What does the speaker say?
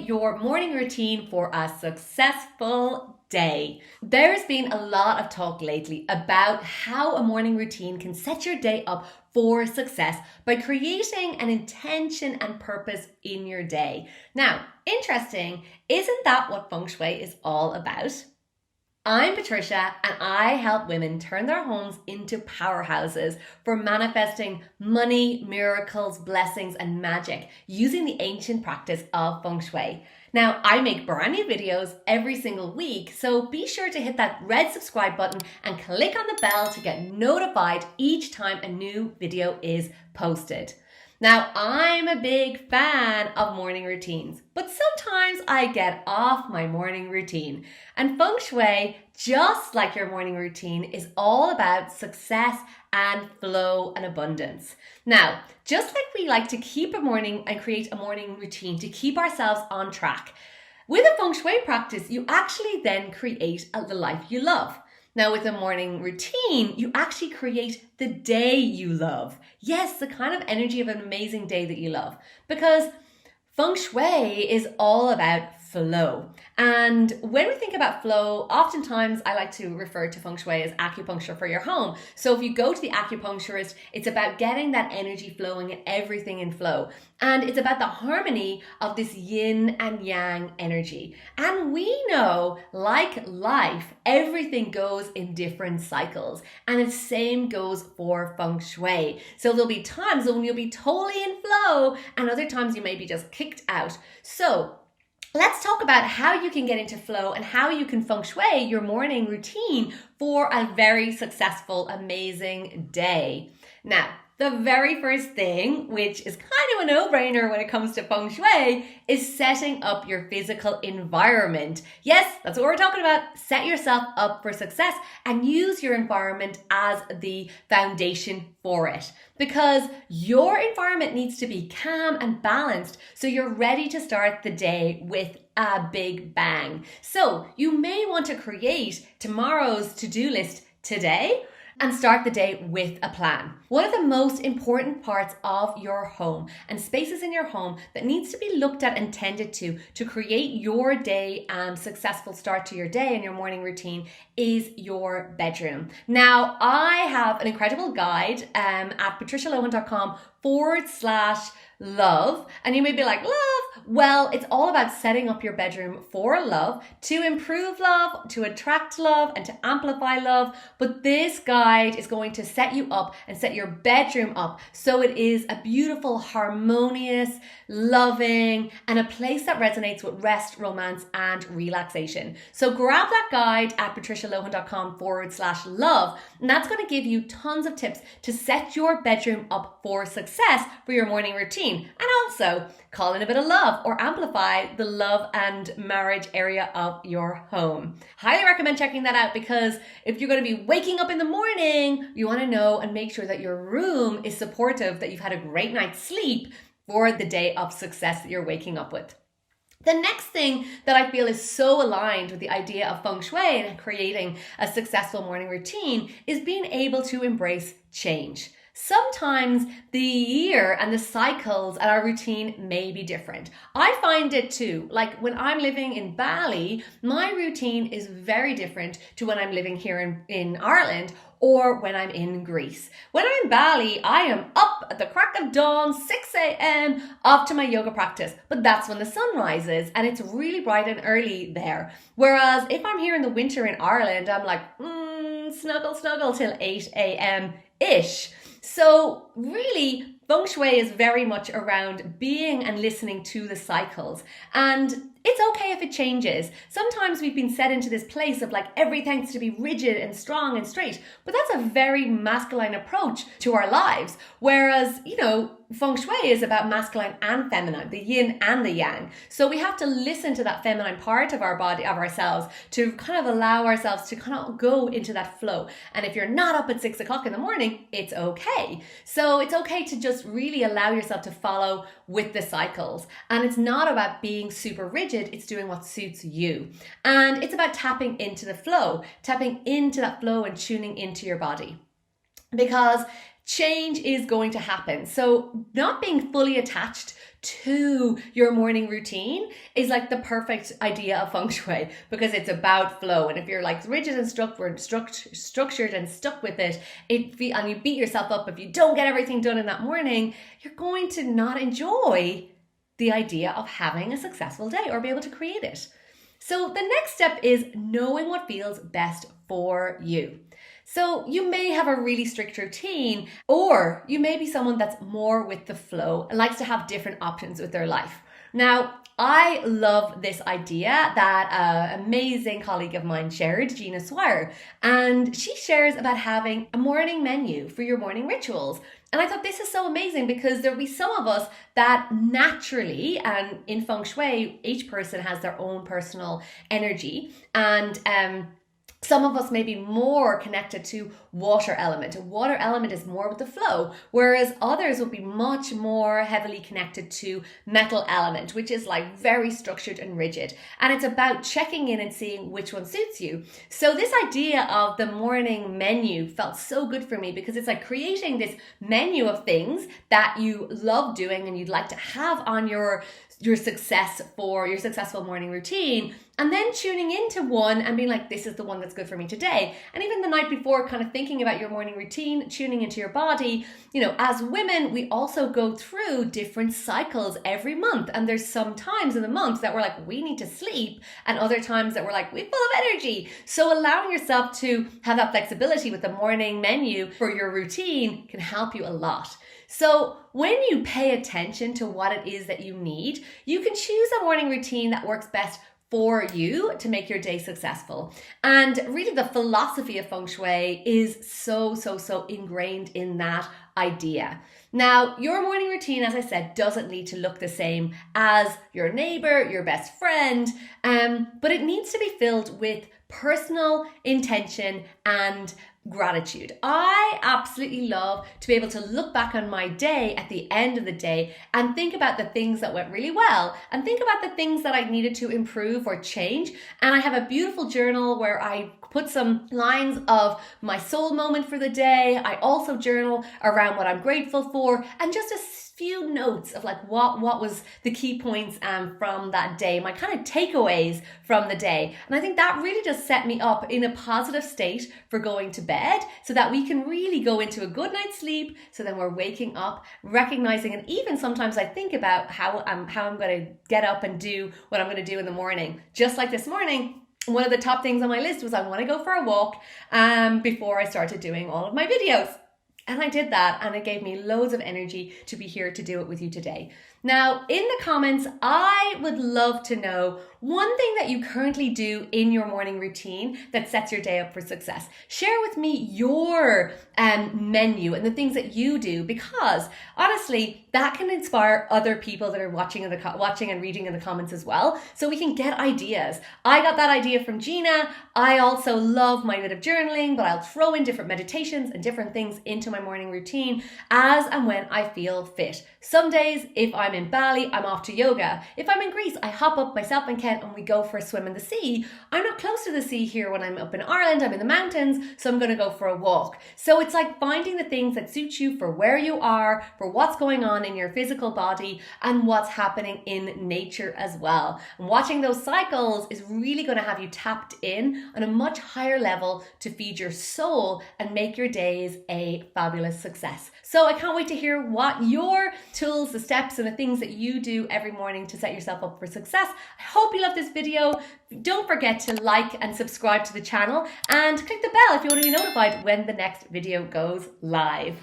your morning routine for a successful day. There's been a lot of talk lately about how a morning routine can set your day up for success by creating an intention and purpose in your day. Now, interesting, isn't that what Feng Shui is all about? I'm Patricia, and I help women turn their homes into powerhouses for manifesting money, miracles, blessings, and magic using the ancient practice of Feng Shui. Now, I make brand new videos every single week, so be sure to hit that red subscribe button and click on the bell to get notified each time a new video is posted. Now, I'm a big fan of morning routines, but sometimes I get off my morning routine. And Feng Shui, just like your morning routine, is all about success and flow and abundance. Now, just like we like to keep a morning and create a morning routine to keep ourselves on track, with a Feng Shui practice, you actually then create the life you love. Now, with a morning routine, you actually create the day you love. Yes, the kind of energy of an amazing day that you love. Because Feng Shui is all about flow. And when we think about flow, oftentimes I like to refer to Feng Shui as acupuncture for your home. So if you go to the acupuncturist, it's about getting that energy flowing and everything in flow. And it's about the harmony of this yin and yang energy. And we know, like life, everything goes in different cycles. And the same goes for Feng Shui. So there'll be times when you'll be totally in flow, and other times you may be just kicked out. So let's talk about how you can get into flow and how you can Feng Shui your morning routine for a very successful, amazing day. Now, the very first thing, which is kind of a no-brainer when it comes to Feng Shui, is setting up your physical environment. Yes, that's what we're talking about. Set yourself up for success and use your environment as the foundation for it. Because your environment needs to be calm and balanced so you're ready to start the day with a big bang. So you may want to create tomorrow's to-do list today and start the day with a plan. One of the most important parts of your home and spaces in your home that needs to be looked at and tended to create your day and successful start to your day and your morning routine is your bedroom. Now, I have an incredible guide at patricialohan.com/love. And you may be like, love? Well, it's all about setting up your bedroom for love, to improve love, to attract love, and to amplify love. But this guide is going to set you up and set your bedroom up so it is a beautiful, harmonious, loving, and a place that resonates with rest, romance, and relaxation. So grab that guide at patricialohan.com/love, and that's going to give you tons of tips to set your bedroom up for success for your morning routine, and also call in a bit of love or amplify the love and marriage area of your home. Highly recommend checking that out, because if you're going to be waking up in the morning, you want to know and make sure that your room is supportive, that you've had a great night's sleep for the day of success that you're waking up with. The next thing that I feel is so aligned with the idea of Feng Shui and creating a successful morning routine is being able to embrace change. Sometimes the year and the cycles and our routine may be different. I find it too. Like when I'm living in Bali, my routine is very different to when I'm living here in Ireland or when I'm in Greece. When I'm in Bali, I am up at the crack of dawn, 6 a.m., off to my yoga practice. But that's when the sun rises and it's really bright and early there. Whereas if I'm here in the winter in Ireland, I'm like, snuggle till 8 a.m.-ish. So really, Feng Shui is very much around being and listening to the cycles. And it's okay if it changes. Sometimes we've been set into this place of like everything has to be rigid and strong and straight, but that's a very masculine approach to our lives. Whereas, Feng Shui is about masculine and feminine, the yin and the yang. So we have to listen to that feminine part of our body, of ourselves, to kind of allow ourselves to kind of go into that flow. And if you're not up at 6 o'clock in the morning, it's okay. So it's okay to just really allow yourself to follow with the cycles. And it's not about being super rigid, it's doing what suits you. And it's about tapping into the flow, tapping into that flow and tuning into your body. Because change is going to happen. So not being fully attached to your morning routine is like the perfect idea of Feng Shui, because it's about flow. And if you're like rigid and structured and stuck with it, and you beat yourself up if you don't get everything done in that morning, you're going to not enjoy the idea of having a successful day or be able to create it. So the next step is knowing what feels best for you. So you may have a really strict routine, or you may be someone that's more with the flow and likes to have different options with their life. Now, I love this idea that an amazing colleague of mine shared, Gina Swire, and she shares about having a morning menu for your morning rituals. And I thought this is so amazing, because there'll be some of us that naturally, and in Feng Shui, each person has their own personal energy, and some of us may be more connected to water element. A water element is more with the flow, whereas others will be much more heavily connected to metal element, which is like very structured and rigid. And it's about checking in and seeing which one suits you. So this idea of the morning menu felt so good for me, because it's like creating this menu of things that you love doing and you'd like to have on your successful morning routine, and then tuning into one and being like, this is the one that's good for me today. And even the night before, kind of thinking about your morning routine, tuning into your body. You know, as women, we also go through different cycles every month, and there's some times in the month that we're like, we need to sleep, and other times that we're like, we're full of energy. So allowing yourself to have that flexibility with the morning menu for your routine can help you a lot. So when you pay attention to what it is that you need, you can choose a morning routine that works best for you to make your day successful. And really the philosophy of Feng Shui is so ingrained in that idea. Now, your morning routine, as I said, doesn't need to look the same as your neighbor, your best friend, but it needs to be filled with personal intention and gratitude. I absolutely love to be able to look back on my day at the end of the day and think about the things that went really well, and think about the things that I needed to improve or change. And I have a beautiful journal where I put some lines of my soul moment for the day. I also journal around what I'm grateful for, and just a few notes of like what was the key points from that day, my kind of takeaways from the day. And I think that really just set me up in a positive state for going to bed, so that we can really go into a good night's sleep. So then we're waking up, recognizing, and even sometimes I think about how I'm going to get up and do what I'm going to do in the morning. Just like this morning, one of the top things on my list was I want to go for a walk before I started doing all of my videos. And I did that, and it gave me loads of energy to be here to do it with you today. Now, in the comments, I would love to know one thing that you currently do in your morning routine that sets your day up for success. Share with me your menu and the things that you do, because honestly, that can inspire other people that are watching and reading in the comments as well, so we can get ideas. I got that idea from Gina. I also love my bit of journaling, but I'll throw in different meditations and different things into my morning routine as and when I feel fit. Some days, if I'm in Bali, I'm off to yoga. If I'm in Greece, I hop up myself and Ken and we go for a swim in the sea. I'm not close to the sea here when I'm up in Ireland. I'm in the mountains, so I'm going to go for a walk. So it's like finding the things that suit you for where you are, for what's going on in your physical body, and what's happening in nature as well. And watching those cycles is really going to have you tapped in on a much higher level to feed your soul and make your days a fabulous success. So I can't wait to hear what your tools, the steps, and the things that you do every morning to set yourself up for success. I hope you love this video. Don't forget to like and subscribe to the channel, and click the bell if you want to be notified when the next video goes live.